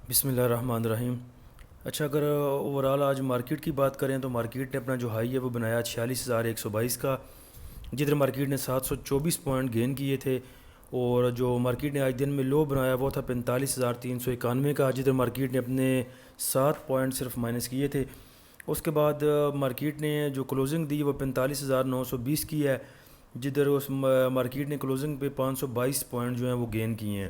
بسم اللہ الرحمن الرحیم۔ اچھا، اگر اوورال آج مارکیٹ کی بات کریں تو مارکیٹ نے اپنا جو ہائی ہے وہ بنایا 46,122 کا، جدھر مارکیٹ نے 724 پوائنٹ گین کیے تھے، اور جو مارکیٹ نے آج دن میں لو بنایا وہ تھا 45,391 کا، جدھر مارکیٹ نے اپنے 7 پوائنٹ صرف مائنس کیے تھے۔ اس کے بعد مارکیٹ نے جو کلوزنگ دی وہ 45,920 کی ہے، جدھر اس مارکیٹ نے کلوزنگ پہ 522 پوائنٹ جو ہیں وہ گین کیے ہیں۔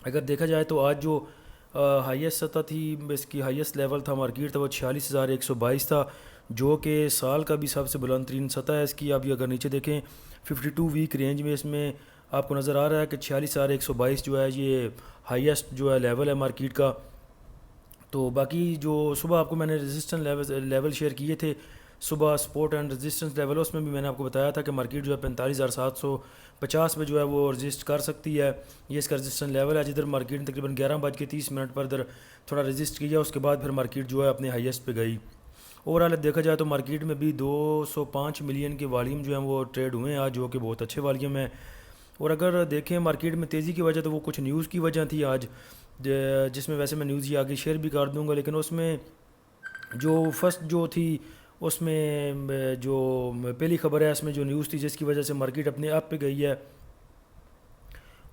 اگر دیکھا جائے تو آج جو ہائیسٹ سطح تھی، اس کی ہائیسٹ لیول تھا مارکیٹ تھا وہ 46,122 تھا، جو کہ سال کا بھی سب سے بلند ترین سطح ہے اس کی۔ اب یہ اگر نیچے دیکھیں 52 ویک رینج میں، اس میں آپ کو نظر آ رہا ہے کہ 46,122 جو ہے یہ ہائیسٹ جو ہے لیول ہے مارکیٹ کا۔ تو باقی جو صبح آپ کو میں نے ریزسٹنس لیول شیئر کیے تھے، صبح سپورٹ اینڈ ریزسٹنس لیول، اس میں بھی میں نے آپ کو بتایا تھا کہ مارکیٹ جو ہے 45,750 پہ جو ہے وہ رجسٹ کر سکتی ہے، یہ اس کا ریزسٹنس لیول ہے، جدھر مارکیٹ نے تقریباً 11:30 پر ادھر تھوڑا رجسٹ کیا، اس کے بعد پھر مارکیٹ جو ہے اپنے ہائیسٹ پہ گئی۔ اوورال دیکھا جائے تو مارکیٹ میں بھی 205 ملین کے والیوم جو ہیں وہ ٹریڈ ہوئے ہیں آج، جو کہ بہت اچھے والیوم ہیں۔ اور اگر دیکھیں مارکیٹ میں تیزی کی وجہ تو وہ کچھ نیوز کی وجہ تھی آج، جس میں ویسے میں نیوز یہ آگے شیئر بھی کر دوں گا، لیکن اس میں جو فرسٹ جو تھی اس میں جو پہلی خبر ہے اس میں جو نیوز تھی جس کی وجہ سے مارکیٹ اپنے آپ پہ گئی ہے،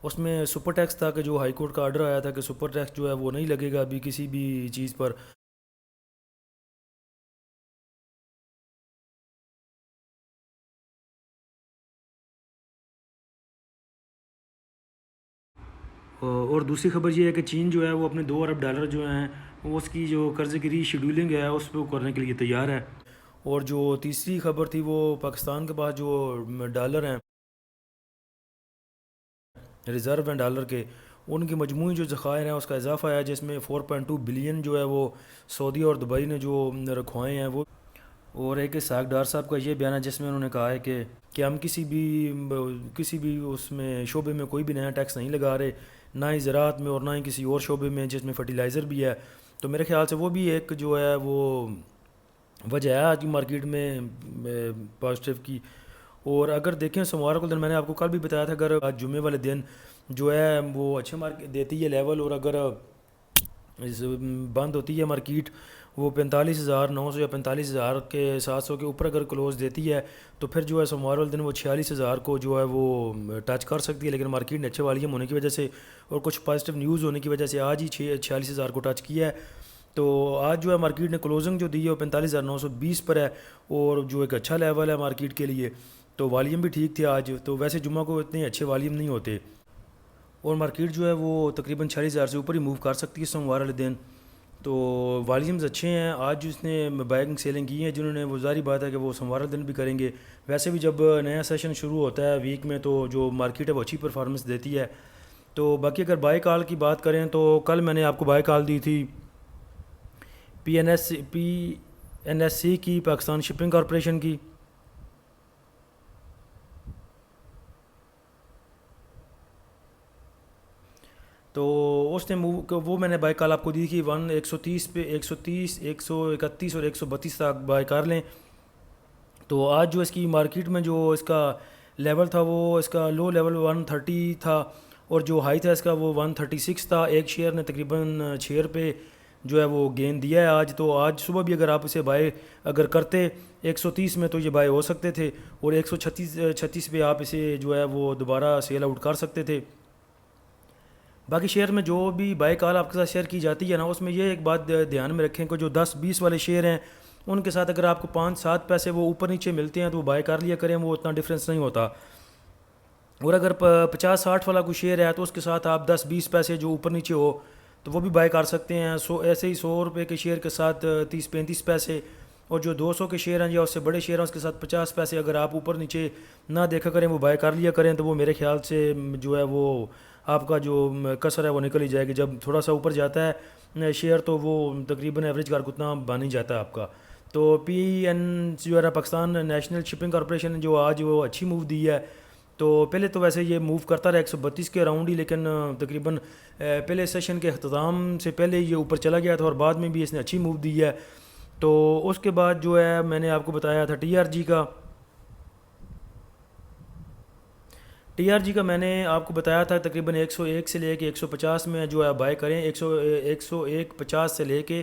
اس میں سپر ٹیکس تھا کہ جو ہائی کورٹ کا آرڈر آیا تھا کہ سپر ٹیکس جو ہے وہ نہیں لگے گا ابھی کسی بھی چیز پر۔ اور دوسری خبر یہ ہے کہ چین جو ہے وہ اپنے 2 ارب ڈالر جو ہیں وہ اس کی جو قرضے کی ری شیڈولنگ ہے اس پہ کرنے کے لیے تیار ہے۔ اور جو تیسری خبر تھی وہ پاکستان کے پاس جو ڈالر ہیں، ریزرو ہیں ڈالر کے، ان کی مجموعی جو ذخائر ہیں اس کا اضافہ ہے، جس میں 4.2 بلین جو ہے وہ سعودی اور دبئی نے جو رکھوائے ہیں وہ۔ اور ایک اسحاق ڈار صاحب کا یہ بیان ہے جس میں انہوں نے کہا ہے کہ ہم کسی بھی اس میں شعبے میں کوئی بھی نیا ٹیکس نہیں لگا رہے، نہ ہی زراعت میں اور نہ ہی کسی اور شعبے میں جس میں فرٹیلائزر بھی ہے۔ تو میرے خیال سے وہ بھی ایک جو ہے وہ وجہ ہے آج کی مارکیٹ میں پازیٹیو کی۔ اور اگر دیکھیں سوموار کو دن میں نے آپ کو کل بھی بتایا تھا، اگر آج جمعے والے دن جو ہے وہ اچھے مارکیٹ دیتی ہے لیول، اور اگر بند ہوتی ہے مارکیٹ وہ 45,900 یا 45,700 کے اوپر اگر کلوز دیتی ہے تو پھر جو ہے سوموار والے دن وہ 46,000 کو جو ہے وہ ٹچ کر سکتی ہے، لیکن مارکیٹ نے اچھے والیوم ہونے کی وجہ سے اور کچھ پازیٹیو نیوز ہونے کی وجہ سے آج ہی 46,000 کو ٹچ کیا ہے۔ تو آج جو ہے مارکیٹ نے کلوزنگ جو دی ہے وہ 45,920 پر ہے، اور جو ایک اچھا لیول ہے مارکیٹ کے لیے۔ تو والیوم بھی ٹھیک تھے آج، تو ویسے جمعہ کو اتنے اچھے والیوم نہیں ہوتے، اور مارکیٹ جو ہے وہ تقریباً 46,000 سے اوپر ہی موو کر سکتی ہے سوموار والے دن۔ تو والیومز اچھے ہیں آج، جس نے بائنگ سیلنگ کی ہیں جنہوں نے، وہ ظاہری بات ہے کہ وہ سوموار والے دن بھی کریں گے۔ ویسے بھی جب نیا سیشن شروع ہوتا ہے ویک میں تو جو مارکیٹ ہے وہ اچھی پرفارمنس دیتی ہے۔ تو باقی اگر بائی کال کی بات کریں تو کل میں نے آپ کو بائی کال دی تھی پی این ایس سی کی، پاکستان شپنگ کارپوریشن کی۔ تو اس نے وہ میں نے بائی کال آپ کو دی تھی 130 پہ، 130، 131 اور 132 تک بائی کر لیں۔ تو آج جو اس کی مارکیٹ میں جو اس کا لیول تھا وہ اس کا لو لیول 130 تھا، اور جو ہائی تھا اس کا وہ 136 تھا۔ ایک شیئر نے تقریباً 6 روپے جو ہے وہ گین دیا ہے آج۔ تو آج صبح بھی اگر آپ اسے بائی اگر کرتے 130 میں تو یہ بائی ہو سکتے تھے، اور 136 پہ آپ اسے جو ہے وہ دوبارہ سیل آؤٹ کر سکتے تھے۔ باقی شیئر میں جو بھی بائی کال آپ کے ساتھ شیئر کی جاتی ہے نا، اس میں یہ ایک بات دھیان میں رکھیں کہ جو 10-20 والے شیئر ہیں ان کے ساتھ اگر آپ کو 5-7 پیسے وہ اوپر نیچے ملتے ہیں تو وہ بائی کر لیا کریں، وہ اتنا ڈفرینس نہیں ہوتا۔ اور اگر 50-60 والا کوئی شیئر ہے تو اس کے ساتھ آپ 10-20 پیسے جو اوپر نیچے ہو تو وہ بھی بائی کر سکتے ہیں۔ ایسے ہی 100 روپے کے شیئر کے ساتھ 30-35 پیسے، اور جو 200 کے شیئر ہیں یا اس سے بڑے شیئر ہیں اس کے ساتھ 50 پیسے اگر آپ اوپر نیچے نہ دیکھا کریں وہ بائی کر لیا کریں، تو وہ میرے خیال سے جو ہے وہ آپ کا جو کسر ہے وہ نکل ہی جائے گی۔ جب تھوڑا سا اوپر جاتا ہے شیئر تو وہ تقریباً ایوریج کار اتنا بن ہی جاتا ہے آپ کا۔ تو پی این جو ہے پاکستان نیشنل شپنگ کارپوریشن نے جو آج وہ اچھی موو دی ہے، تو پہلے تو ویسے یہ موو کرتا رہا 132 کے اراؤنڈ ہی، لیکن تقریباً پہلے سیشن کے اختتام سے پہلے یہ اوپر چلا گیا تھا، اور بعد میں بھی اس نے اچھی موو دی ہے۔ تو اس کے بعد جو ہے میں نے آپ کو بتایا تھا T R T R G کا میں نے آپ کو بتایا تھا تقریباً 101 سے لے کے 150 میں جو ہے بائی کریں، 101.50 سے لے کے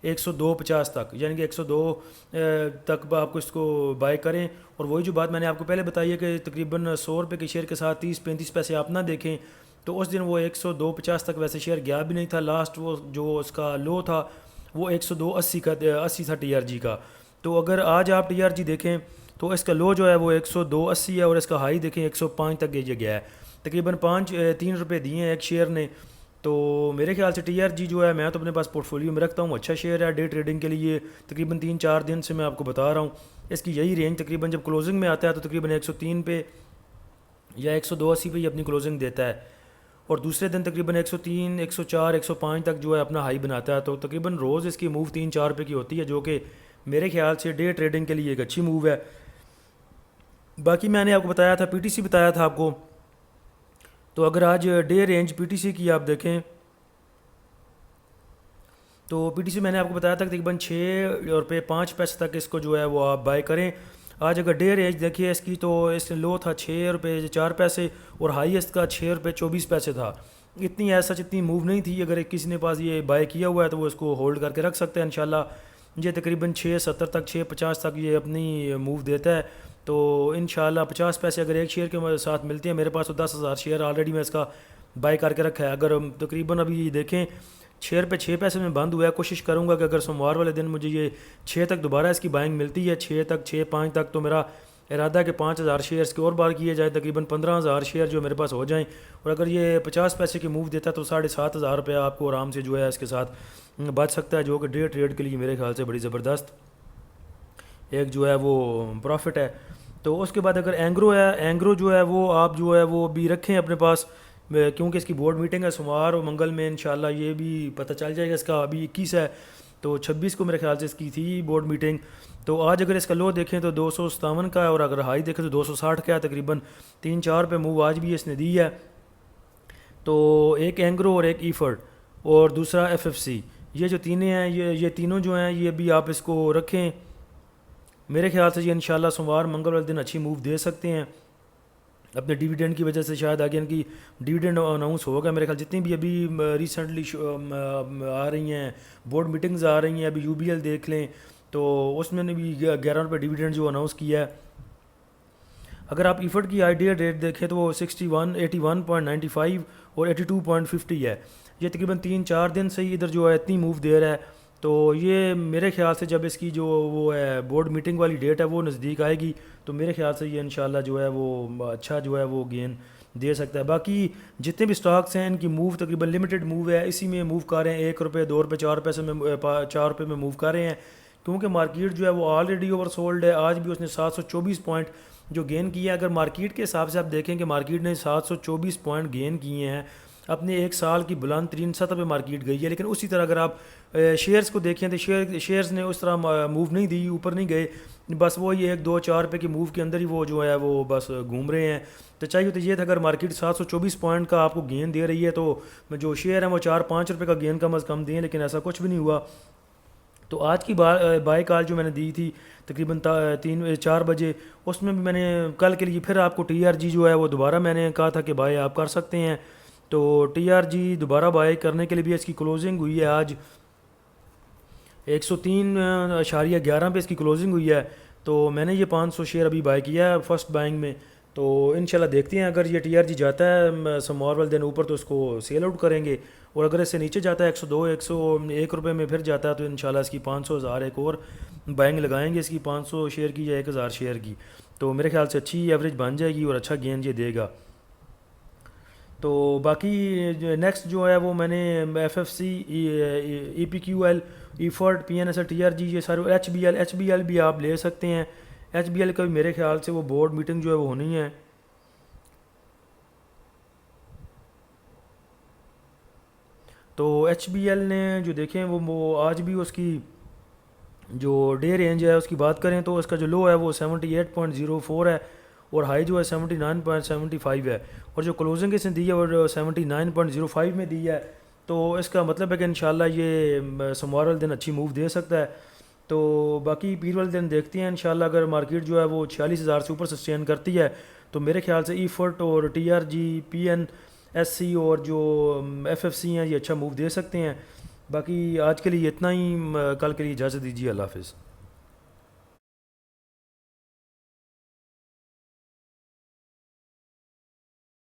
102.50 تک، یعنی کہ 102 تک آپ کو اس کو بائی کریں. اور وہی جو بات میں نے آپ کو پہلے بتائی ہے کہ تقریباً 100 روپے کے شیئر کے ساتھ 30-35 پیسے آپ نہ دیکھیں. تو اس دن وہ 102.50 تک ویسے شیئر گیا بھی نہیں تھا. لاسٹ وہ جو اس کا لو تھا وہ 102.80 کا 80 تھا ٹی آر جی کا. تو اگر آج آپ ٹی آر جی دیکھیں تو اس کا لو جو ہے وہ 102.80 ہے، اور اس کا ہائی دیکھیں 105 تک یہ گیا ہے. تقریباً 3 روپے دیے ہیں ایک شیئر نے. تو میرے خیال سے ٹی آر جی جو ہے میں تو اپنے پاس پورٹ فولیو میں رکھتا ہوں، اچھا شیئر ہے ڈے ٹریڈنگ کے لیے. تقریباً 3-4 دن سے میں آپ کو بتا رہا ہوں اس کی یہی رینج تقریباً جب کلوزنگ میں آتا ہے تو تقریباً 103 پہ یا 102.80 پہ یہ اپنی کلوزنگ دیتا ہے، اور دوسرے دن تقریباً 103 104 105 تک جو ہے اپنا ہائی بناتا ہے. تو تقریباً روز اس کی موو 3-4 روپے کی ہوتی ہے، جو کہ میرے خیال سے ڈے ٹریڈنگ کے لیے ایک اچھی موو ہے. باقی میں نے آپ کو بتایا تھا پی ٹی سی بتایا تھا آپ کو. تو اگر آج day range P T C کی آپ دیکھیں تو پی ٹی سی میں نے آپ کو بتایا تھا کہ تقریباً 6.05 تک اس کو جو ہے وہ آپ بائی کریں. آج اگر ڈے رینج دیکھیے اس کی تو اس لو تھا 6.04 اور ہائیسٹ کا 6.24 تھا. اتنی ایسا اتنی موو نہیں تھی. اگر کسی نے پاس یہ بائی کیا ہوا ہے تو وہ اس کو ہولڈ کر کے رکھ سکتے ہیں انشاءاللہ. یہ تقریباً 6.70 تک 6.50 تک یہ اپنی موو دیتا ہے. تو انشاءاللہ 50 پیسے اگر ایک شیئر کے ساتھ ملتے ہیں، میرے پاس تو 10,000 شیئر آلریڈی میں اس کا بائی کر کے رکھا ہے. اگر تقریباً ابھی دیکھیں 6 روپے 6 پیسے میں بند ہوا ہے، کوشش کروں گا کہ اگر سوموار والے دن مجھے یہ 6 تک دوبارہ اس کی بائنگ ملتی ہے، 6 تک 6-5 تک، تو میرا ارادہ ہے کہ 5,000 شیئرس کی اور بار کیے جائے، تقریباً 15,000 شیئر جو میرے پاس ہو جائیں. اور اگر یہ 50 پیسے کی موو دیتا ہے تو 7,500 روپیہ آپ کو آرام سے جو ہے اس کے ساتھ بچ سکتا ہے، جو کہ ڈے ٹریڈ کے لیے میرے خیال سے بڑی زبردست ایک جو ہے وہ پروفٹ ہے. تو اس کے بعد اگر اینگرو ہے، اینگرو جو ہے وہ آپ جو ہے وہ بھی رکھیں اپنے پاس، کیونکہ اس کی بورڈ میٹنگ ہے سوموار اور منگل میں انشاءاللہ. یہ بھی پتہ چل جائے گا. اس کا ابھی 21 ہے تو 26 کو میرے خیال سے اس کی تھی بورڈ میٹنگ. تو آج اگر اس کا لو دیکھیں تو 257 کا ہے، اور اگر ہائی دیکھیں تو 260 کا ہے. تقریباً 3-4 پہ موو آج بھی اس نے دی ہے. تو ایک اینگرو اور ایک ایفرڈ اور دوسرا ایف ایف سی، یہ جو تینیں ہیں یہ تینوں جو ہیں یہ بھی آپ اس کو رکھیں. میرے خیال سے یہ انشاءاللہ سوموار منگل والے دن اچھی موو دے سکتے ہیں اپنے ڈیویڈنڈ کی وجہ سے. شاید آگے ان کی ڈیویڈنڈ اناؤنس ہوگا میرے خیال جتنی بھی ابھی ریسنٹلی آ رہی ہیں بورڈ میٹنگز آ رہی ہیں. ابھی یو بی ایل دیکھ لیں تو اس میں نے بھی 11 روپے ڈیویڈنڈ جو اناؤنس کیا ہے. اگر آپ ایفرٹ کی آئیڈیا ریٹ دیکھیں تو وہ 81.95 اور 82.50 ہے. یہ تقریباً 3-4 دن سے ہی ادھر جو ہے اتنی موو دے رہا ہے. تو یہ میرے خیال سے جب اس کی جو وہ ہے بورڈ میٹنگ والی ڈیٹ ہے وہ نزدیک آئے گی تو میرے خیال سے یہ انشاءاللہ جو ہے وہ اچھا جو ہے وہ گین دے سکتا ہے. باقی جتنے بھی سٹاکس ہیں ان کی موو تقریباً لمیٹڈ موو ہے، اسی میں موو کر رہے ہیں. 1 روپے 2 روپے 4 پیسے میں 4 روپے میں موو کر رہے ہیں، کیونکہ مارکیٹ جو ہے وہ آلریڈی اوور سولڈ ہے. آج بھی اس نے 724 پوائنٹ جو گین کیا ہے. اگر مارکیٹ کے حساب سے آپ دیکھیں کہ مارکیٹ نے 724 پوائنٹ گین کیے ہیں، اپنے ایک سال کی بلند ترین سطح پہ مارکیٹ گئی ہے. لیکن اسی طرح اگر آپ شیئرز کو دیکھیں تو شیئرز نے اس طرح موو نہیں دی، اوپر نہیں گئے، بس وہی 1-2-4 روپے کی موو کے اندر ہی وہ جو ہے وہ بس گھوم رہے ہیں. تو چاہیے تو یہ تھا اگر مارکیٹ 724 پوائنٹ کا آپ کو گین دے رہی ہے تو جو شیئر ہیں وہ 4-5 روپے کا گین کم از کم دیں، لیکن ایسا کچھ بھی نہیں ہوا. تو آج کی بائی کال جو میں نے دی تھی تقریباً 3-4 بجے، اس میں بھی میں نے کل کے لیے پھر آپ کو ٹی آر جی جو ہے وہ دوبارہ میں نے کہا تھا کہ بائی آپ کر سکتے ہیں. تو ٹی آر جی دوبارہ بائی کرنے کے لیے بھی اس کی کلوزنگ ہوئی ہے آج 103.11 پہ اس کی کلوزنگ ہوئی ہے. تو میں نے یہ 500 شیئر ابھی بائی کیا ہے فرسٹ بائنگ میں. تو انشاءاللہ دیکھتے ہیں اگر یہ ٹی آر جی جاتا ہے سوموار والے دن اوپر تو اس کو سیل آؤٹ کریں گے، اور اگر اس سے نیچے جاتا ہے 102-101 روپے میں پھر جاتا ہے تو انشاءاللہ اس کی 500,000 ایک اور بائنگ لگائیں گے اس کی 500 شیئر کی یا 1,000 شیئر کی. تو میرے خیال سے اچھی ایوریج بن جائے گی اور اچھا گین یہ دے گا. تو باقی نیکسٹ جو ہے وہ میں نے F F C, E P Q L, EFERT, P N S L, T R G, یہ سارے ایچ بی ایل بھی آپ لے سکتے ہیں. ایچ بی ایل کا بھی میرے خیال سے وہ بورڈ میٹنگ جو ہے وہ ہونی ہے. تو ایچ بی ایل نے جو دیکھیں وہ آج بھی اس کی جو ڈے رینج ہے اس کی بات کریں تو اس کا جو لو ہے وہ 78.04 ہے اور ہائی جو ہے 79.75 ہے، اور جو کلوزنگ اس نے دی ہے وہ 79.05 میں دی ہے. تو اس کا مطلب ہے کہ انشاءاللہ یہ سوموار والے دن اچھی موو دے سکتا ہے. تو باقی پیر والے دن دیکھتے ہیں انشاءاللہ. اگر مارکیٹ جو ہے وہ 46,000 سے اوپر سسٹین کرتی ہے تو میرے خیال سے ای فٹ اور ٹی آر جی پی این ایس سی اور جو ایف ایف سی ہیں یہ اچھا موو دے سکتے ہیں. باقی آج کے لیے اتنا ہی. کل کے لیے اجازت دیجیے. اللہ حافظ.